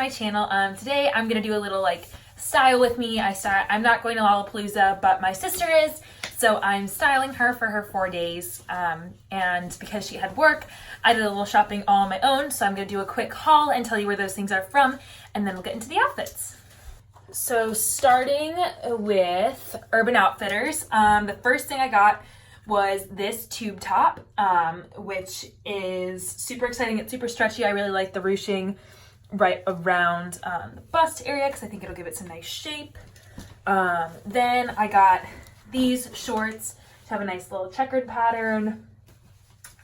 my channel. Today I'm gonna do a little like style with me. I'm not going to Lollapalooza, but my sister is, so I'm styling her for her 4 days. And because she had work, I did a little shopping all on my own, so I'm gonna do a quick haul and tell you where those things are from, and then we'll get into the outfits. So starting with Urban Outfitters, the first thing I got was this tube top, which is super exciting. It's super stretchy. I really like the ruching right around the bust area because I think it'll give it some nice shape. Then I got these shorts to have a nice little checkered pattern,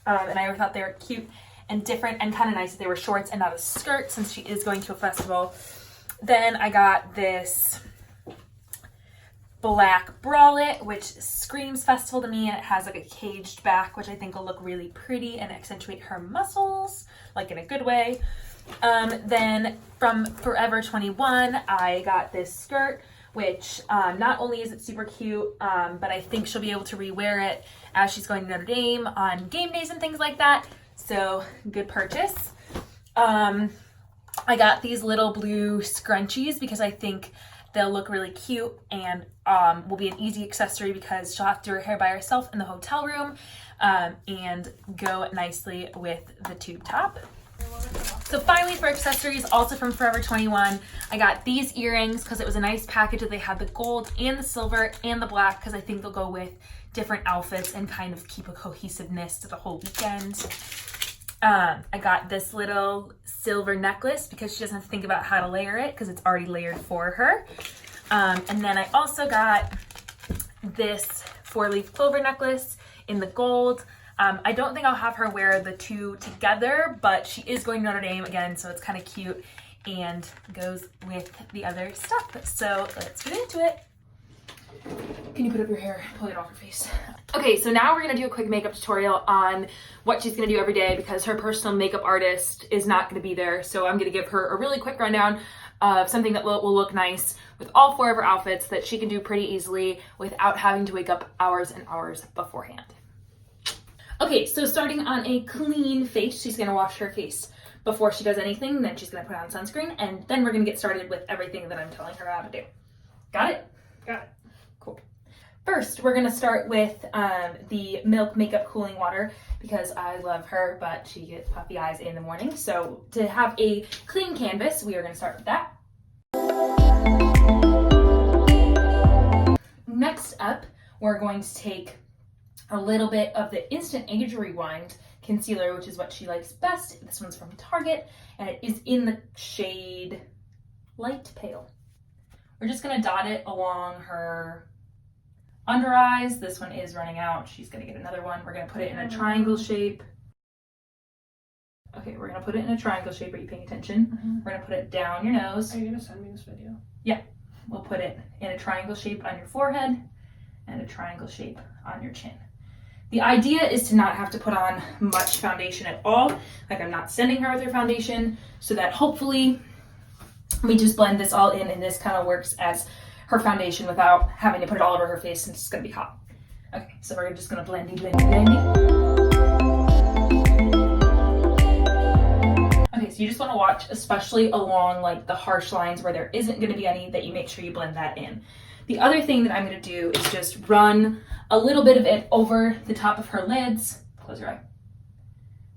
and I thought they were cute and different and kind of nice that they were shorts and not a skirt since she is going to a festival. Then I got this black bralette, which screams festival to me, and it has like a caged back, which I think will look really pretty and accentuate her muscles, like in a good way. Then from Forever 21, I got this skirt, which not only is it super cute, but I think she'll be able to re-wear it as she's going to Notre Dame on game days and things like that. So good purchase. I got these little blue scrunchies because I think they'll look really cute and will be an easy accessory because she'll have to do her hair by herself in the hotel room, and go nicely with the tube top. So finally, for accessories, also from Forever 21, I got these earrings because it was a nice package that they had the gold and the silver and the black because I think they'll go with different outfits and kind of keep a cohesiveness to the whole weekend. I got this little silver necklace because she doesn't have to think about how to layer it because it's already layered for her. And then I also got this 4-leaf clover necklace in the gold. I don't think I'll have her wear the two together, but she is going to Notre Dame again, so it's kind of cute and goes with the other stuff. So let's get into it. Can you put up your hair, pull it off her face? Okay, so now we're gonna do a quick makeup tutorial on what she's gonna do every day because her personal makeup artist is not gonna be there. So I'm gonna give her a really quick rundown of something that will look nice with all 4 of her outfits that she can do pretty easily without having to wake up hours and hours beforehand. Okay, so starting on a clean face, she's gonna wash her face before she does anything, then she's gonna put on sunscreen, and then we're gonna get started with everything that I'm telling her how to do. Got it? Got it. Cool. First, we're gonna start with the Milk Makeup Cooling Water because I love her, but she gets puffy eyes in the morning. So to have a clean canvas, we are gonna start with that. Next up, we're going to take a little bit of the Instant Age Rewind concealer, which is what she likes best. This one's from Target, and it is in the shade Light Pale. We're just gonna dot it along her under eyes. This one is running out. She's gonna get another one. We're gonna put it in a triangle shape. Okay, we're gonna put it in a triangle shape. Are you paying attention? We're gonna put it down your nose. Are you gonna send me this video? Yeah, we'll put it in a triangle shape on your forehead and a triangle shape on your chin. The idea is to not have to put on much foundation at all. Like I'm not sending her with her foundation, so that hopefully we just blend this all in and this kind of works as her foundation without having to put it all over her face since it's gonna be hot. Okay, so we're just gonna blendy. Okay, so you just wanna watch, especially along like the harsh lines where there isn't gonna be any, that you make sure you blend that in. The other thing that I'm gonna do is just run a little bit of it over the top of her lids, close your eye,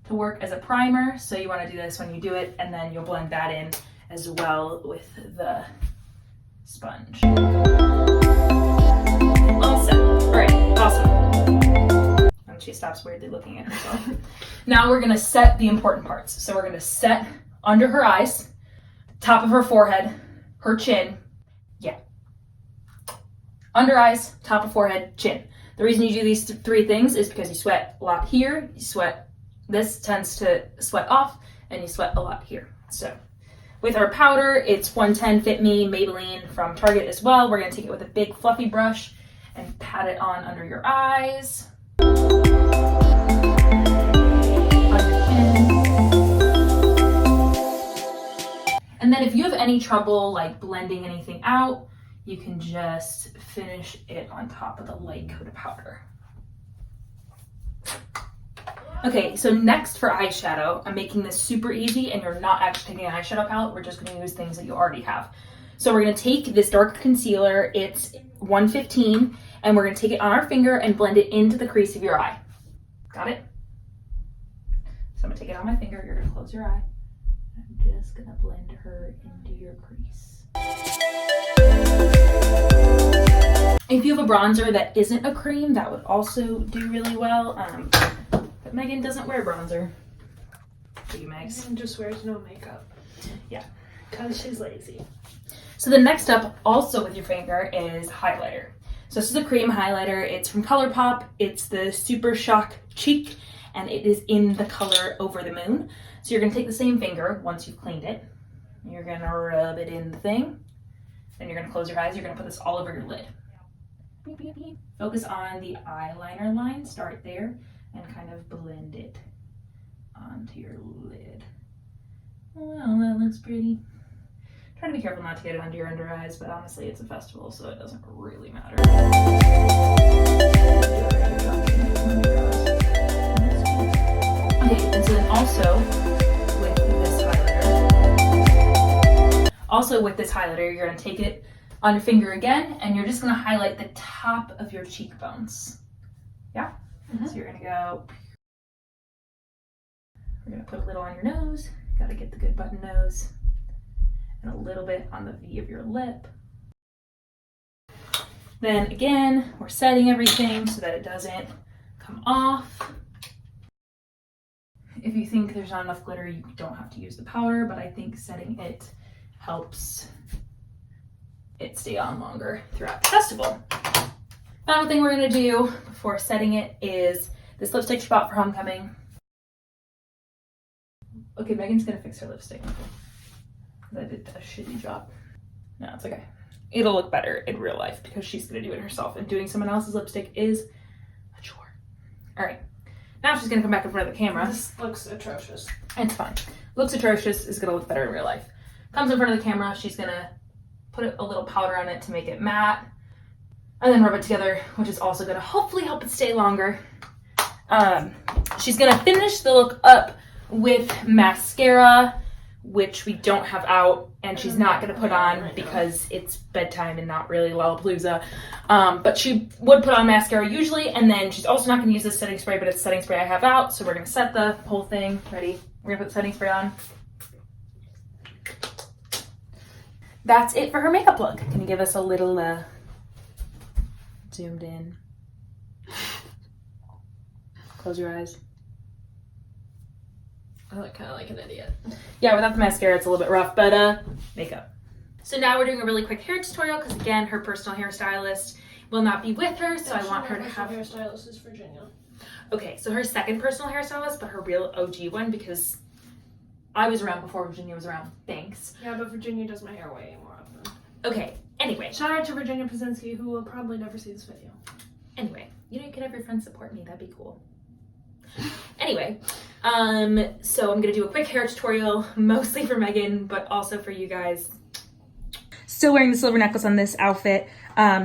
to work as a primer. So you wanna do this when you do it, and then you'll blend that in as well with the sponge. All set. All right, awesome. And she stops weirdly looking at herself. Now we're gonna set the important parts. So we're gonna set under her eyes, top of her forehead, her chin. Yeah. Under eyes, top of forehead, chin. The reason you do these 3 things is because you sweat a lot here, you sweat, this tends to sweat off, and you sweat a lot here. So with our powder, it's 110 Fit Me Maybelline from Target as well. We're gonna take it with a big fluffy brush and pat it on under your eyes. And then if you have any trouble like blending anything out, you can just finish it on top of the light coat of powder. Okay, so next for eyeshadow, I'm making this super easy and you're not actually taking an eyeshadow palette. We're just gonna use things that you already have. So we're gonna take this dark concealer, it's 115, and we're gonna take it on our finger and blend it into the crease of your eye. Got it? So I'm gonna take it on my finger, you're gonna close your eye. I'm just gonna blend her into your crease. If you have a bronzer that isn't a cream, that would also do really well. But Megan doesn't wear bronzer. Do you, Megs? Megan just wears no makeup. Yeah. Because she's lazy. So the next step, also with your finger, is highlighter. So this is a cream highlighter. It's from ColourPop. It's the Super Shock Cheek, and it is in the color Over the Moon. So you're gonna take the same finger once you've cleaned it. You're gonna rub it in the thing. Then you're gonna close your eyes. You're gonna put this all over your lid. Beep, beep, beep. Focus on the eyeliner line. Start there and kind of blend it onto your lid. Well, that looks pretty. Try to be careful not to get it under your under eyes, but honestly, it's a festival, so it doesn't really matter. Okay, and so then also with this highlighter, you're gonna take it on your finger again, and you're just gonna highlight the top of your cheekbones. Yeah? Mm-hmm. So you're gonna go, we're gonna put a little on your nose, gotta get the good button nose, and a little bit on the V of your lip. Then again, we're setting everything so that it doesn't come off. If you think there's not enough glitter, you don't have to use the powder, but I think setting it helps it stay on longer throughout the festival. Final thing we're gonna do before setting it is this lipstick she bought for homecoming. Okay, Megan's gonna fix her lipstick. I did a shitty job. No, it's okay. It'll look better in real life because she's gonna do it herself, and doing someone else's lipstick is a chore. All right, now she's gonna come back in front of the camera. This looks atrocious. It's fine. Looks atrocious is gonna look better in real life. Comes in front of the camera, she's gonna put a little powder on it to make it matte, and then rub it together, which is also gonna hopefully help it stay longer. She's gonna finish the look up with mascara, which we don't have out, and she's not gonna put on because it's bedtime and not really Lollapalooza. But she would put on mascara usually, and then she's also not gonna use this setting spray, but it's setting spray I have out, so we're gonna set the whole thing. Ready? We're gonna put the setting spray on. That's it for her makeup look. Can you give us a little zoomed in? Close your eyes. I look kind of like an idiot. Yeah, without the mascara, it's a little bit rough, but makeup. So now we're doing a really quick hair tutorial because again, her personal hairstylist will not be with her, so I want her to have. Her hairstylist is Virginia. Okay, so her second personal hairstylist, but her real OG one because I was around before Virginia was around. Thanks. Yeah, but Virginia does my hair way more often. Okay, anyway. Shout out to Virginia Pazinski, who will probably never see this video. Anyway, you could have your friends support me. That'd be cool. Anyway, so I'm gonna do a quick hair tutorial, mostly for Megan, but also for you guys. Still wearing the silver necklace on this outfit.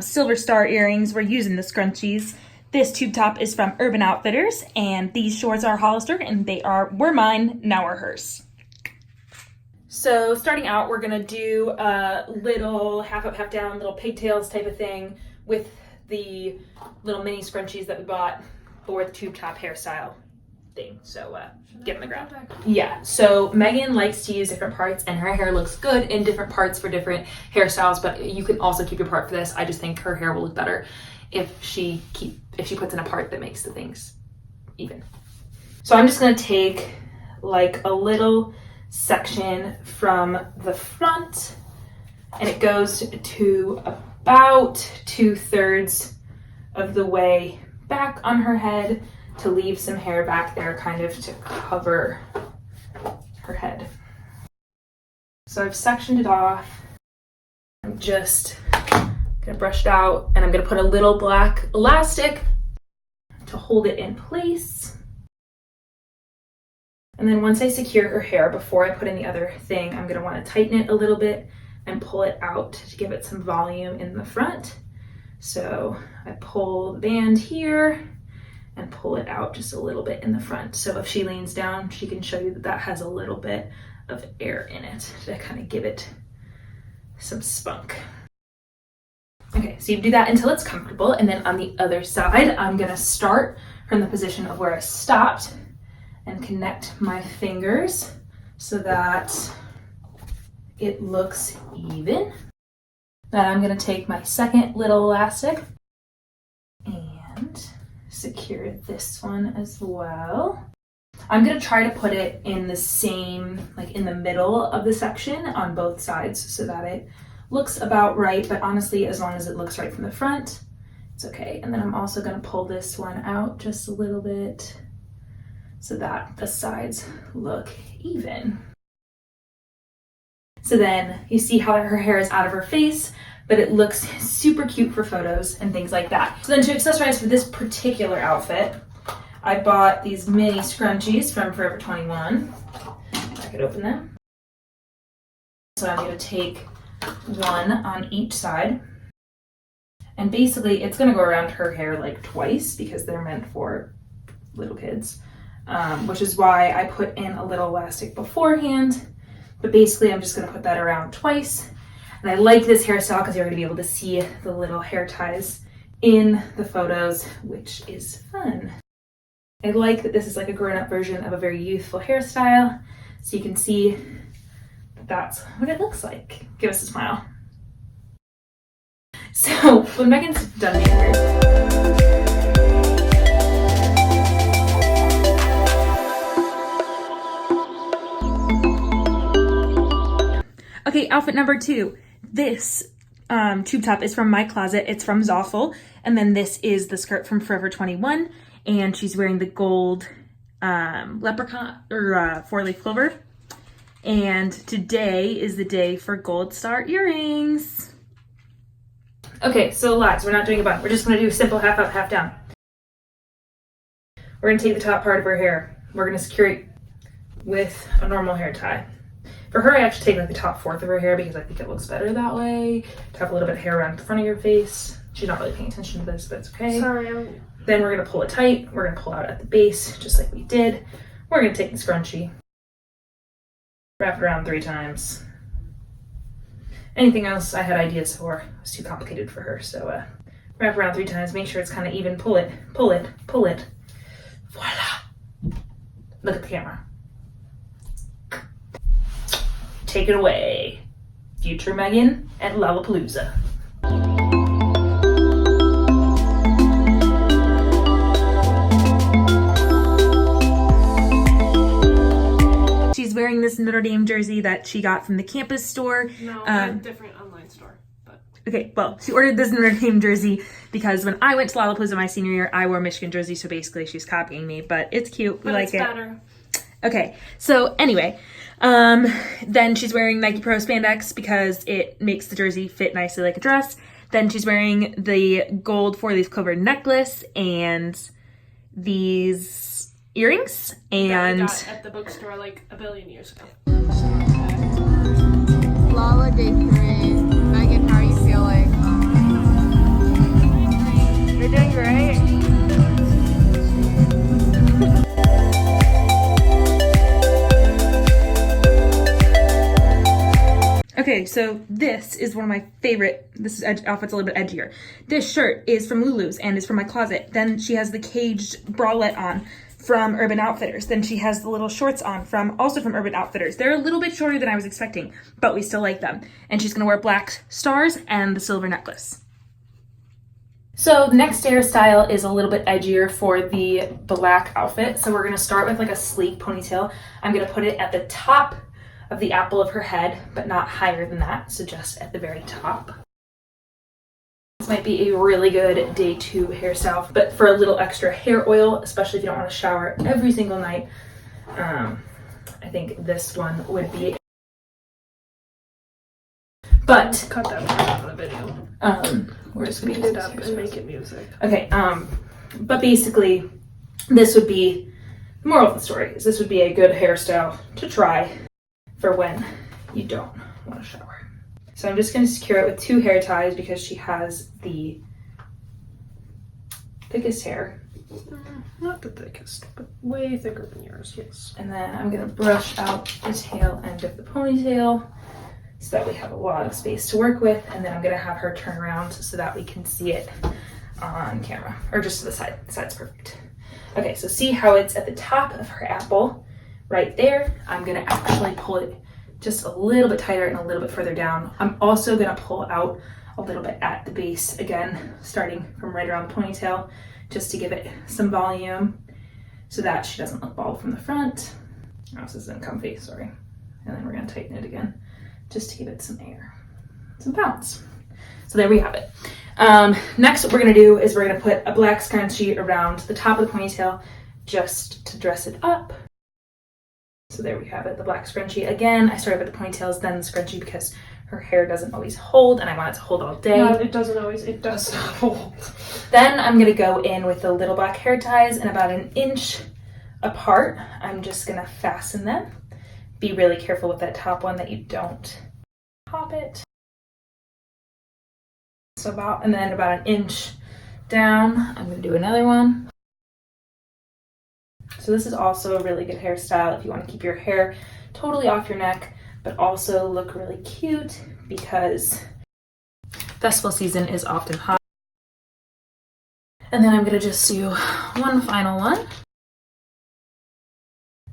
Silver star earrings. We're using the scrunchies. This tube top is from Urban Outfitters, and these shorts are Hollister, and were mine, now are hers. So starting out, we're gonna do a little half up, half down, little pigtails type of thing with the little mini scrunchies that we bought for the tube top hairstyle thing. So get on the ground. Yeah, so Megan likes to use different parts, and her hair looks good in different parts for different hairstyles, but you can also keep your part for this. I just think her hair will look better if she puts in a part that makes the things even. So I'm just gonna take like a little section from the front, and it goes to about 2/3 of the way back on her head to leave some hair back there kind of to cover her head. So I've sectioned it off. I'm just gonna brush it out, and I'm gonna put a little black elastic to hold it in place. And then once I secure her hair, before I put in the other thing, I'm gonna wanna tighten it a little bit and pull it out to give it some volume in the front. So I pull the band here, and pull it out just a little bit in the front. So if she leans down, she can show you that that has a little bit of air in it to kind of give it some spunk. Okay, so you do that until it's comfortable, and then on the other side, I'm gonna start from the position of where I stopped and connect my fingers so that it looks even. Then I'm gonna take my second little elastic and secure this one as well. I'm gonna try to put it in the same, like in the middle of the section on both sides so that it looks about right, but honestly, as long as it looks right from the front, it's okay. And then I'm also gonna pull this one out just a little bit so that the sides look even. So then you see how her hair is out of her face, but it looks super cute for photos and things like that. So then to accessorize for this particular outfit, I bought these mini scrunchies from Forever 21. I could open them. So I'm gonna take one on each side. And basically it's gonna go around her hair like twice because they're meant for little kids, which is why I put in a little elastic beforehand. But basically I'm just gonna put that around twice. And I like this hairstyle because you're gonna be able to see the little hair ties in the photos, which is fun. I like that this is like a grown-up version of a very youthful hairstyle. So you can see that that's what it looks like. Give us a smile. So when Megan's done making her, okay, outfit number 2. This tube top is from my closet. It's from Zoffel. And then this is the skirt from Forever 21. And she's wearing the gold leprechaun or 4-leaf clover. And today is the day for gold star earrings. Okay, so lads, we're not doing a bun. We're just gonna do a simple half up, half down. We're gonna take the top part of her hair. We're gonna secure it with a normal hair tie. For her, I actually take like the top fourth of her hair because I think it looks better that way. To have a little bit of hair around the front of your face. She's not really paying attention to this, but it's okay. Sorry. Then we're gonna pull it tight. We're gonna pull out at the base, just like we did. We're gonna take the scrunchie, wrap it around 3 times. Anything else I had ideas for was too complicated for her, so wrap around 3 times, make sure it's kind of even, pull it, pull it, pull it. Voila! Look at the camera. Take it away. Future Megan at Lollapalooza. She's wearing this Notre Dame jersey that she got from the campus store. No, a different online store. But okay, well, she ordered this Notre Dame jersey because when I went to Lollapalooza my senior year, I wore a Michigan jersey, so basically she's copying me, but it's cute. We like it. Better. Okay, so anyway, then she's wearing Nike Pro spandex because it makes the jersey fit nicely like a dress. Then she's wearing the gold 4-leaf clover necklace and these earrings. And that we got at the bookstore like a billion years ago. Lala day 3. Megan, how are you feeling? You're doing great. okay, so this is one of my favorite, outfit's a little bit edgier. This shirt is from Lulu's and is from my closet. Then she has the caged bralette on from Urban Outfitters. Then she has the little shorts on also from Urban Outfitters. They're a little bit shorter than I was expecting, but we still like them. And she's gonna wear black stars and the silver necklace. So the next hairstyle is a little bit edgier for the black outfit. So we're gonna start with like a sleek ponytail. I'm gonna put it at the top of the apple of her head, but not higher than that. So just at the very top. This might be a really good day 2 hairstyle, but for a little extra hair oil, especially if you don't want to shower every single night, I think this one would be. But Cut that part out of the video. we're just gonna Speed it up and make it music. Okay, but basically, this would be the moral of the story. Is this would be a good hairstyle to try for when you don't want to shower. So I'm just going to secure it with 2 hair ties because she has the thickest hair. Not the thickest, but way thicker than yours, yes. And then I'm gonna brush out the tail end of the ponytail so that we have a lot of space to work with. And then I'm gonna have her turn around so that we can see it on camera, or just to the side. The side's perfect. Okay, so see how it's at the top of her apple right there? I'm gonna actually pull it just a little bit tighter and a little bit further down. I'm also gonna pull out a little bit at the base, again, starting from right around the ponytail, just to give it some volume so that she doesn't look bald from the front. Oh, this isn't comfy, sorry. And then we're gonna tighten it again, just to give it some air, some bounce. So there we have it. Next, what we're gonna do is we're gonna put a black scrunchie around the top of the ponytail just to dress it up. So there we have it, the black scrunchie. Again, I started with the ponytails, then the scrunchie because her hair doesn't always hold and I want it to hold all day. No, it doesn't always, it does not hold. Then I'm gonna go in with the little black hair ties and about an inch apart, I'm just gonna fasten them. Be really careful with that top one that you don't pop it. So and then about an inch down, I'm gonna do another one. So this is also a really good hairstyle if you want to keep your hair totally off your neck, but also look really cute because festival season is often hot. And then I'm gonna just do one final one.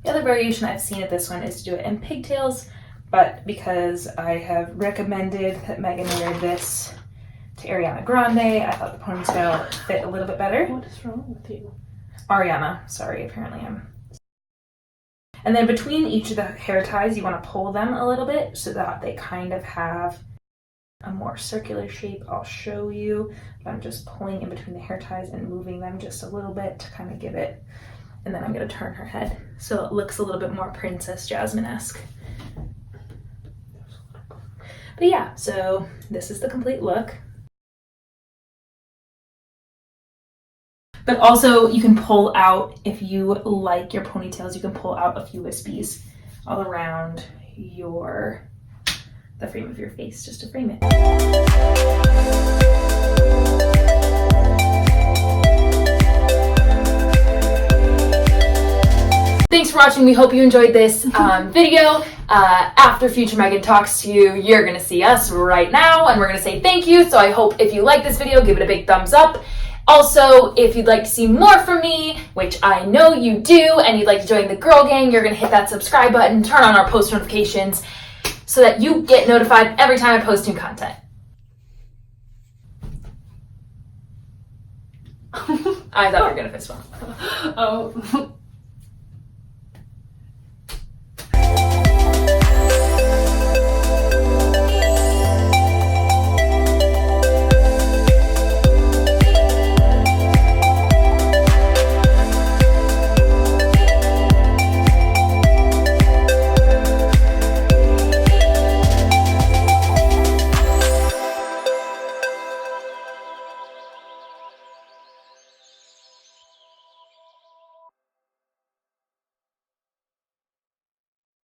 The other variation I've seen of this one is to do it in pigtails, but because I have recommended that Megan wear this to Ariana Grande, I thought the ponytail fit a little bit better. What is wrong with you? Ariana, sorry, apparently I'm. And then between each of the hair ties, you want to pull them a little bit so that they kind of have a more circular shape. I'll show you, but I'm just pulling in between the hair ties and moving them just a little bit to kind of give it. And then I'm going to turn her head so it looks a little bit more Princess Jasmine-esque. But yeah, so this is the complete look. But also you can pull out, if you like your ponytails, you can pull out a few wispies all around the frame of your face just to frame it. Thanks for watching. We hope you enjoyed this video. After Future Megan talks to you, you're gonna see us right now and we're gonna say thank you. So I hope if you like this video, give it a big thumbs up. Also, if you'd like to see more from me, which I know you do, and you'd like to join the girl gang, you're gonna hit that subscribe button, turn on our post notifications so that you get notified every time I post new content. I thought you were gonna fist bump. Oh.